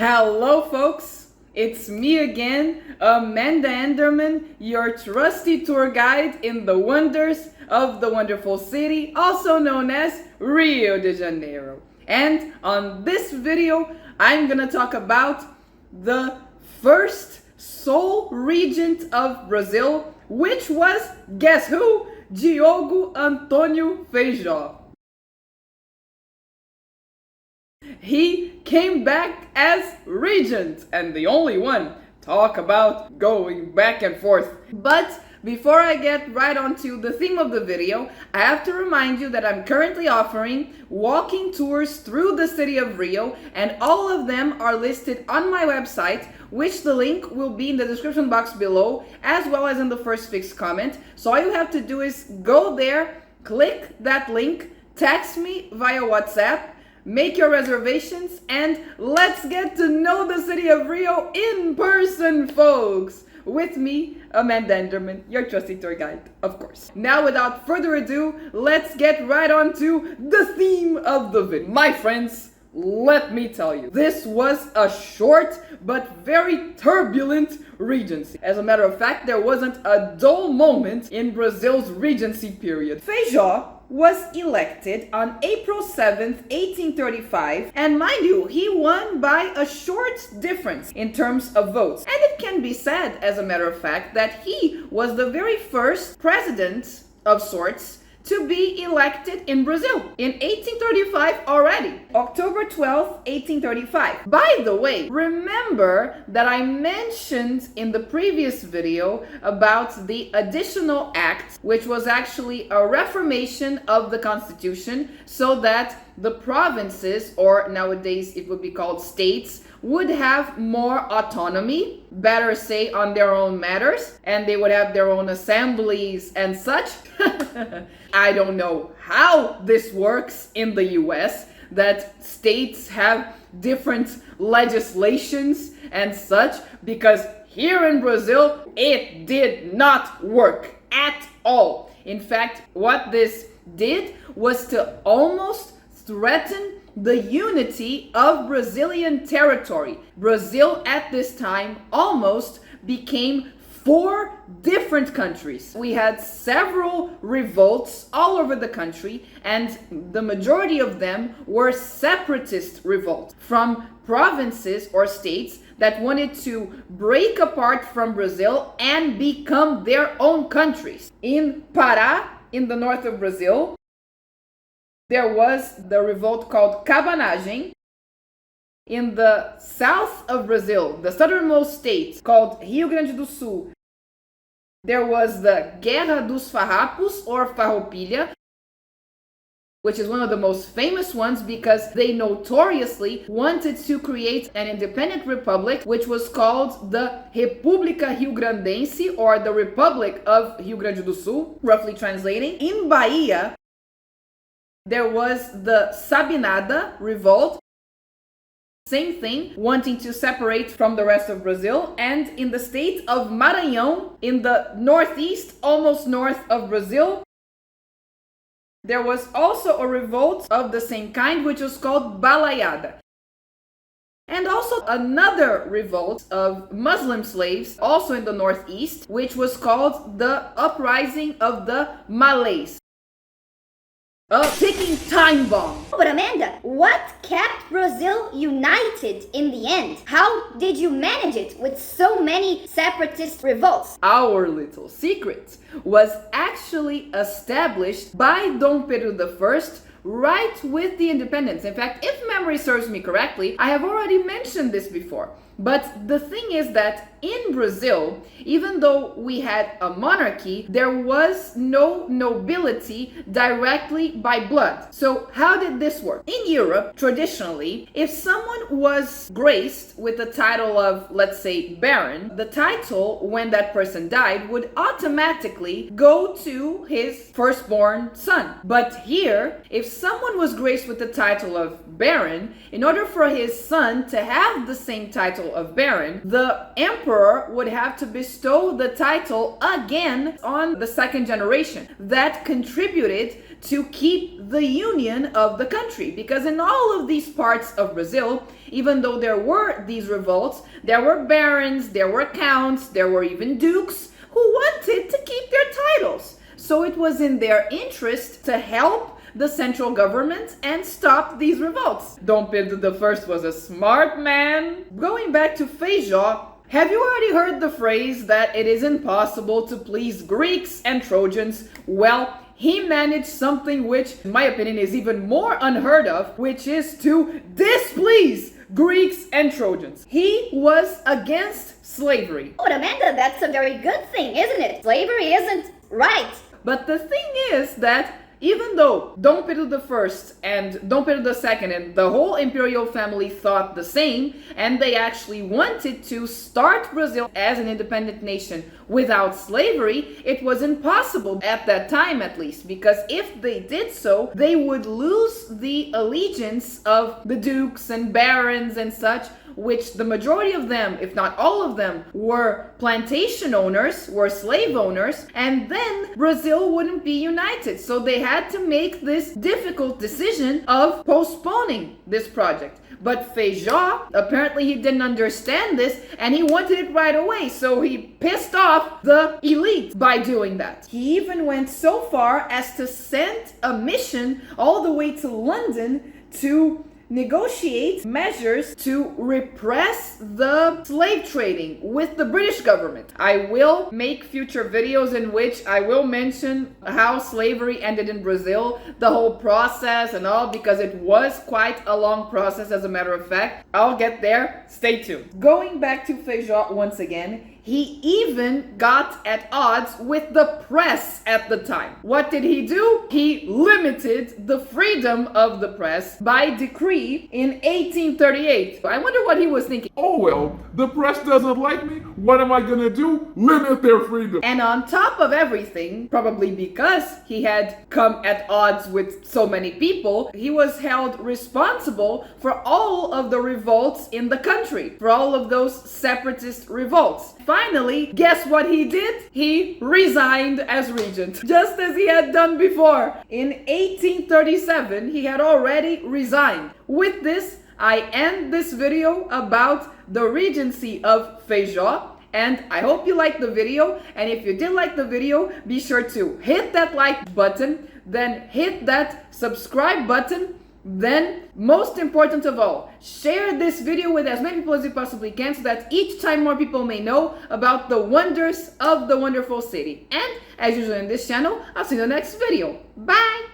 Hello folks, it's me again, Amanda Enderman, your trusty tour guide in the wonders of the wonderful city, also known as Rio de Janeiro. And on this video, I'm gonna talk about the first sole regent of Brazil, which was, guess who? Diogo Antonio Feijó. He came back as regent and the only one. Talk about going back and forth. But before I get right onto the theme of the video, I have to remind you that I'm currently offering walking tours through the city of Rio, and all of them are listed on my website, which the link will be in the description box below, as well as in the first fixed comment. So all you have to do is go there, click that link, text me via WhatsApp, make your reservations, and let's get to know the city of Rio in person, folks! With me, Amanda Enderman, your trusty tour guide, of course. Now, without further ado, let's get right on to the theme of the video. My friends, let me tell you, this was a short but very turbulent regency. As a matter of fact, there wasn't a dull moment in Brazil's regency period. Feijó was elected on April 7th, 1835, and mind you, he won by a short difference in terms of votes. And it can be said, as a matter of fact, that he was the very first president of sorts to be elected in Brazil in 1835 already, October 12th, 1835. By the way, remember that I mentioned in the previous video about the additional act, which was actually a reformation of the constitution so that the provinces, or nowadays it would be called states, would have more autonomy, better say on their own matters, and they would have their own assemblies and such. I don't know how this works in the US, that states have different legislations and such, because here in Brazil, it did not work at all. In fact, what this did was to almost threaten the unity of Brazilian territory. Brazil at this time almost became 4 different countries. We had several revolts all over the country, and the majority of them were separatist revolts from provinces or states that wanted to break apart from Brazil and become their own countries. In Pará, in the north of Brazil, there was the revolt called Cabanagem. In the south of Brazil, the southernmost state called Rio Grande do Sul, there was the Guerra dos Farrapos or Farroupilha, which is one of the most famous ones because they notoriously wanted to create an independent republic, which was called the República Rio Grandense, or the Republic of Rio Grande do Sul, roughly translating. In Bahia, there was the Sabinada revolt, same thing, wanting to separate from the rest of Brazil. And in the state of Maranhão, in the northeast, almost north of Brazil, there was also a revolt of the same kind, which was called Balaiada. And also another revolt of Muslim slaves, also in the northeast, which was called the Uprising of the Malays. A ticking time bomb. But Amanda, what kept Brazil united in the end? How did you manage it with so many separatist revolts? Our little secret was actually established by Dom Pedro I right with the independence. In fact, if memory serves me correctly, I have already mentioned this before. But the thing is that in Brazil, even though we had a monarchy, there was no nobility directly by blood. So how did this work? In Europe, traditionally, if someone was graced with the title of, let's say, baron, the title, when that person died, would automatically go to his firstborn son. But here, if someone was graced with the title of Baron, in order for his son to have the same title of Baron, the emperor would have to bestow the title again on the second generation. That contributed to keep the union of the country, because in all of these parts of Brazil, even though there were these revolts, there were barons, there were counts, there were even dukes who wanted to keep their titles. So it was in their interest to help the central government and stop these revolts. Dom Pedro I was a smart man. Going back to Feijó, have you already heard the phrase that it is impossible to please Greeks and Trojans? Well, he managed something which, in my opinion, is even more unheard of, which is to displease Greeks and Trojans. He was against slavery. But Amanda, that's a very good thing, isn't it? Slavery isn't right. But the thing is that even though Dom Pedro I and Dom Pedro II and the whole imperial family thought the same, and they actually wanted to start Brazil as an independent nation without slavery, it was impossible at that time, at least, because if they did so, they would lose the allegiance of the dukes and barons and such, which the majority of them, if not all of them, were plantation owners, were slave owners, and then Brazil wouldn't be united. So they had to make this difficult decision of postponing this project. But Feijó, apparently he didn't understand this, and he wanted it right away, so he pissed off the elite by doing that. He even went so far as to send a mission all the way to London to negotiate measures to repress the slave trading with the British government. I will make future videos in which I will mention how slavery ended in Brazil, the whole process and all, because it was quite a long process, as a matter of fact. I'll get there. Stay tuned. Going back to Feijó once again, he even got at odds with the press at the time. What did he do? He limited the freedom of the press by decree in 1838. I wonder what he was thinking. Oh well, the press doesn't like me. What am I gonna do? Limit their freedom. And on top of everything, probably because he had come at odds with so many people, he was held responsible for all of the revolts in the country, for all of those separatist revolts. Finally, guess what he did? He resigned as regent, just as he had done before. In 1837, he had already resigned. With this, I end this video about the regency of Feijó. And I hope you liked the video. And if you did like the video, be sure to hit that like button, then hit that subscribe button. Then, most important of all, share this video with as many people as you possibly can, so that each time more people may know about the wonders of the wonderful city. And, as usual in this channel, I'll see you in the next video. Bye!